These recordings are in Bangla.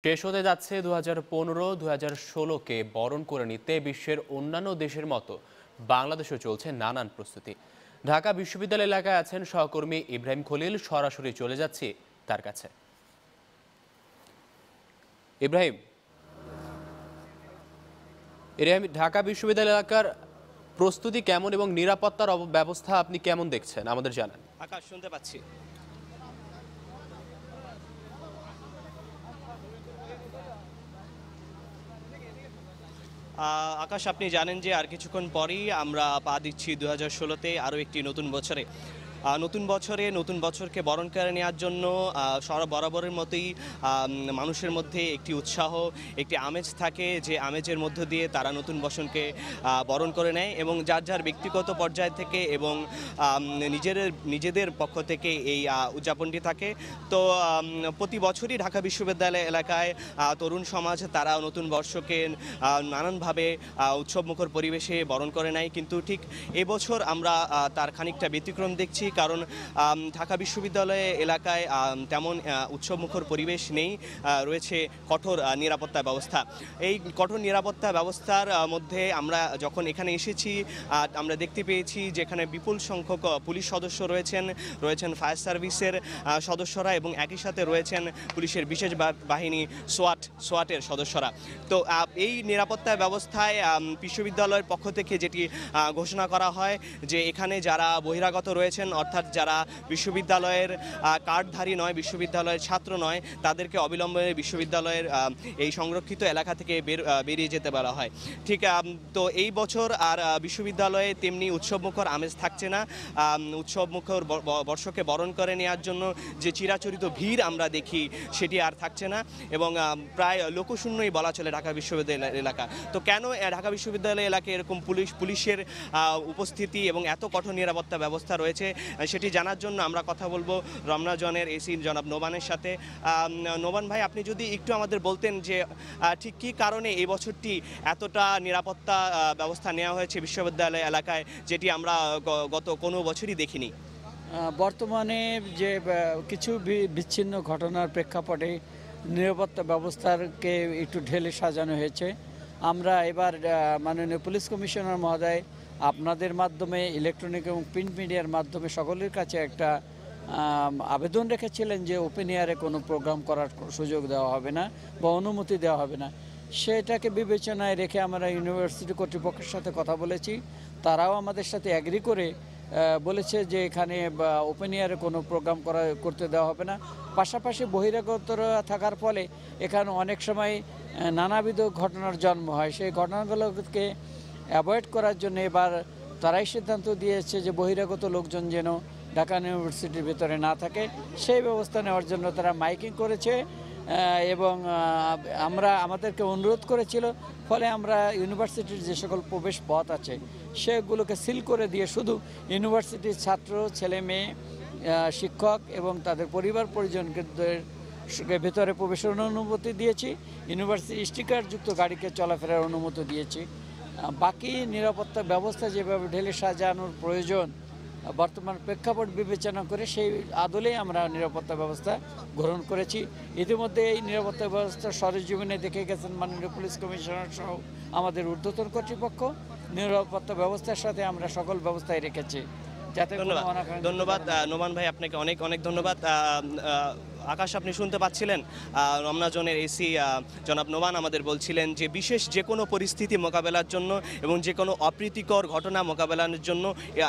শেষ হতে যাচ্ছে 2015-2016কে বরণ করে নিতে বিশ্বের অন্যান্য দেশের মতো বাংলাদেশেও চলছে নানান প্রস্তুতি। ঢাকা বিশ্ববিদ্যালয় এলাকায় আছেন সহকর্মী ইব্রাহিম খলিল, সরাসরি চলে যাচ্ছি তার কাছে। ইব্রাহিম, ঢাকা বিশ্ববিদ্যালয় এলাকার প্রস্তুতি কেমন এবং নিরাপত্তার ব্যবস্থা আপনি কেমন দেখছেন আমাদের জানান। আকাশ, শুনতে পাচ্ছি। আকাশ, আপনি জানেন যে আর কিছুক্ষণ পরেই আমরা পা দিচ্ছি 2016-তে, আরও একটি নতুন বছরে। নতুন বছরকে বরণ করে নেওয়ার জন্য বরাবরের মতোই মানুষের মধ্যে একটি উৎসাহ, একটি আমেজ থাকে, যে আমেজের মধ্য দিয়ে তারা নতুন বছরকে বরণ করে নেয় এবং যার যার ব্যক্তিগত পর্যায় থেকে এবং নিজেদের পক্ষ থেকে এই উদযাপনটি থাকে। তো প্রতি বছরই ঢাকা বিশ্ববিদ্যালয় এলাকায় তরুণ সমাজ তারা নতুন বর্ষকে নানানভাবে উৎসবমুখর পরিবেশে বরণ করে নেয়, কিন্তু ঠিক এবছর আমরা তার খানিকটা ব্যতিক্রম দেখছি, কারণ ঢাকা বিশ্ববিদ্যালয় এলাকায় তেমন উৎসবমুখর পরিবেশ নেই, রয়েছে কঠোর নিরাপত্তা ব্যবস্থা। এই কঠোর নিরাপত্তা ব্যবস্থার মধ্যে আমরা যখন এখানে এসেছি আমরা দেখতে পেয়েছি যেখানে বিপুল সংখ্যক পুলিশ সদস্য রয়েছেন ফায়ার সার্ভিসের সদস্যরা এবং একই সাথে রয়েছেন পুলিশের বিশেষ বাহিনী সোয়াটের সদস্যরা। তো এই নিরাপত্তা ব্যবস্থায় বিশ্ববিদ্যালয়ের পক্ষ থেকে যেটি ঘোষণা করা হয় যে এখানে যারা বহিরাগত রয়েছেন, অর্থাৎ যারা বিশ্ববিদ্যালয়ের কার্ডধারী নয়, বিশ্ববিদ্যালয়ের ছাত্র নয়, তাদেরকে অবিলম্বে বিশ্ববিদ্যালয়ের এই সংরক্ষিত এলাকা থেকে বেরিয়ে যেতে বলা হয়। ঠিক তো এই বছর আর বিশ্ববিদ্যালয়ে তেমনি উৎসবমুখর আমেজ থাকছে না। উৎসবমুখর বর্ষকে বরণ করে নেওয়ার জন্য যে চিরাচরিত ভিড় আমরা দেখি সেটি আর থাকছে না এবং প্রায় লোকশূন্যই বলা চলে ঢাকা বিশ্ববিদ্যালয় এলাকা। তো কেন ঢাকা বিশ্ববিদ্যালয় এলাকায় এরকম পুলিশের উপস্থিতি এবং এত কঠোর নিরাপত্তা ব্যবস্থা রয়েছে সেটি জানার জন্য আমরা কথা বলবো রমনা জোনের এসি জনাব নোমানের সাথে। নোমান ভাই, আপনি যদি একটু আমাদের বলতেন যে ঠিক কী কারণে এই বছরটি এতটা নিরাপত্তা ব্যবস্থা নেওয়া হয়েছে বিশ্ববিদ্যালয় এলাকায়, যেটি আমরা গত কোনো বছরই দেখিনি। বর্তমানে যে কিছু বিচ্ছিন্ন ঘটনার প্রেক্ষাপটে নিরাপত্তা ব্যবস্থাকে একটু ঢেলে সাজানো হয়েছে। আমরা এবার মাননীয় পুলিশ কমিশনার মহোদয় আপনাদের মাধ্যমে, ইলেকট্রনিক এবং প্রিন্ট মিডিয়ার মাধ্যমে সকলের কাছে একটা আবেদন রেখেছিলেন যে ওপেন এয়ারে কোনো প্রোগ্রাম করার সুযোগ দেওয়া হবে না বা অনুমতি দেওয়া হবে না। সেটাকে বিবেচনায় রেখে আমরা ইউনিভার্সিটি কর্তৃপক্ষের সাথে কথা বলেছি, তারাও আমাদের সাথে অ্যাগ্রি করে বলেছে যে এখানে ওপেন এয়ারে কোনো প্রোগ্রাম করতে দেওয়া হবে না। পাশাপাশি বহিরাগতরা থাকার ফলে এখানে অনেক সময় নানাবিধ ঘটনার জন্ম হয়, সেই ঘটনাগুলোকে অ্যাভয়েড করার জন্য এবার তারাই সিদ্ধান্ত দিয়েছে যে বহিরাগত লোকজন যেন ঢাকা ইউনিভার্সিটির ভিতরে না থাকে, সেই ব্যবস্থা নেওয়ার জন্য তারা মাইকিং করেছে এবং আমাদেরকে অনুরোধ করেছিল। ফলে আমরা ইউনিভার্সিটির যে সকল প্রবেশ পথ আছে সেগুলোকে সিল করে দিয়ে শুধু ইউনিভার্সিটির ছাত্র, ছেলে মেয়ে, শিক্ষক এবং তাদের পরিবার পরিজনদের ভেতরে প্রবেশের অনুমতি দিয়েছি। ইউনিভার্সিটি স্টিকারযুক্ত গাড়িকে চলাফেরার অনুমতি দিয়েছি। বাকি নিরাপত্তা ব্যবস্থা যেভাবে ঢেলে সাজানোর প্রয়োজন বর্তমান প্রেক্ষাপট বিবেচনা করে সেই আদলেই আমরা নিরাপত্তা ব্যবস্থা গ্রহণ করেছি। ইতিমধ্যে এই নিরাপত্তা ব্যবস্থা সরেজমিনে দেখে গেছেন মাননীয় পুলিশ কমিশনার সহ আমাদের ঊর্ধ্বতন কর্তৃপক্ষ। নিরাপত্তা ব্যবস্থার সাথে আমরা সকল ব্যবস্থায় রেখেছি যাতে। ধন্যবাদ নোমান ভাই, আপনাকে অনেক অনেক ধন্যবাদ। আকাশ, আপনি শুনতে পাচ্ছিলেন রমনা জোনের এসি জনাব নোমান আমাদের বলছিলেন যে বিশেষ যে কোনো পরিস্থিতি মোকাবেলার জন্য এবং যে কোনো অপ্রীতিকর ঘটনা মোকাবেলার জন্য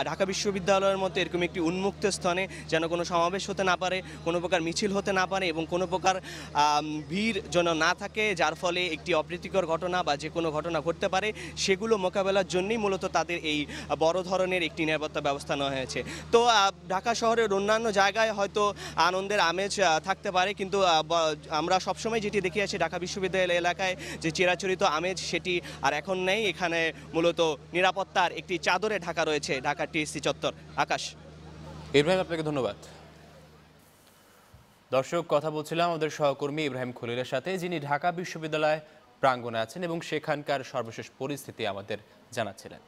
ঢাকা বিশ্ববিদ্যালয়ের মতো এরকম একটি উন্মুক্ত স্থানে যেন কোনো সমাবেশ হতে না পারে, কোনো প্রকার মিছিল হতে না পারে এবং কোনো প্রকার ভিড় যেন না থাকে, যার ফলে একটি অপ্রীতিকর ঘটনা বা যে কোনো ঘটনা ঘটতে পারে, সেগুলো মোকাবেলার জন্যই মূলত তাদের এই বড় ধরনের একটি নিরাপত্তা ব্যবস্থা নেওয়া হয়েছে। তো ঢাকা শহরের অন্যান্য জায়গায় হয়তো আনন্দের আমেজ থাকতে পারে, কিন্তু আমরা সবসময় যেটি দেখে আসি ঢাকা বিশ্ববিদ্যালয় এলাকায় যে চিরাচরিত আমেজ সেটি আর এখন নেই। এখানে মূলত নিরাপত্তার একটি চাদরে ঢাকা রয়েছে ঢাকা টিএসসি চত্বর। আকাশ, ইব্রাহিম, আপনাকে ধন্যবাদ। দর্শক, কথা বলছিলাম আমাদের সহকর্মী ইব্রাহিম খলিলের সাথে, যিনি ঢাকা বিশ্ববিদ্যালয় প্রাঙ্গণে আছেন এবং সেখানকার সর্বশেষ পরিস্থিতি আমাদের জানাচ্ছিলেন।